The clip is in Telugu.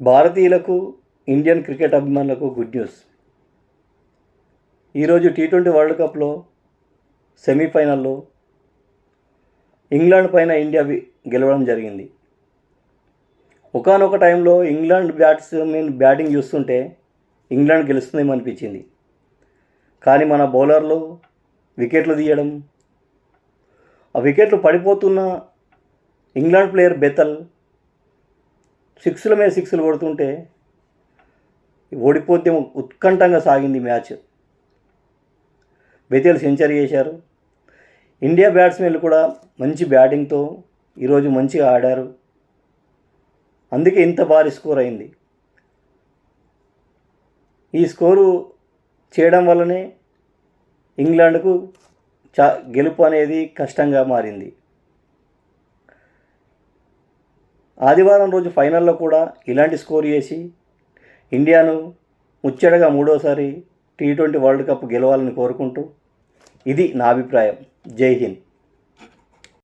భారతీయులకు, ఇండియన్ క్రికెట్ అభిమానులకు గుడ్ న్యూస్. ఈరోజు టీ20 వరల్డ్ కప్లో సెమీఫైనల్లో ఇంగ్లాండ్ పైన ఇండియా గెలవడం జరిగింది. ఒకానొక టైంలో ఇంగ్లాండ్ బ్యాట్స్మెన్ బ్యాటింగ్ చూస్తుంటే ఇంగ్లాండ్ గెలుస్తుందేమో అనిపించింది. కానీ మన బౌలర్లు వికెట్లు తీయడం, ఆ వికెట్లు పడిపోతున్న ఇంగ్లాండ్ ప్లేయర్ బెతల్ సిక్స్ల మీద సిక్స్లు కొడుతుంటే ఓడిపోతే ఉత్కంఠంగా సాగింది మ్యాచ్. బెతెల్ సెంచరీ చేశారు. ఇండియా బ్యాట్స్మెన్లు కూడా మంచి బ్యాటింగ్తో ఈరోజు మంచిగా ఆడారు. అందుకే ఇంత భారీ స్కోర్ అయింది. ఈ స్కోరు చేయడం వల్లనే ఇంగ్లాండ్కు గెలుపు అనేది కష్టంగా మారింది. ఆదివారం రోజు ఫైనల్లో కూడా ఇలాంటి స్కోర్ చేసి ఇండియాను ముచ్చటగా మూడోసారి టీ20 వరల్డ్ కప్ గెలవాలని కోరుకుంటూ ఇది నా అభిప్రాయం. జై హింద్.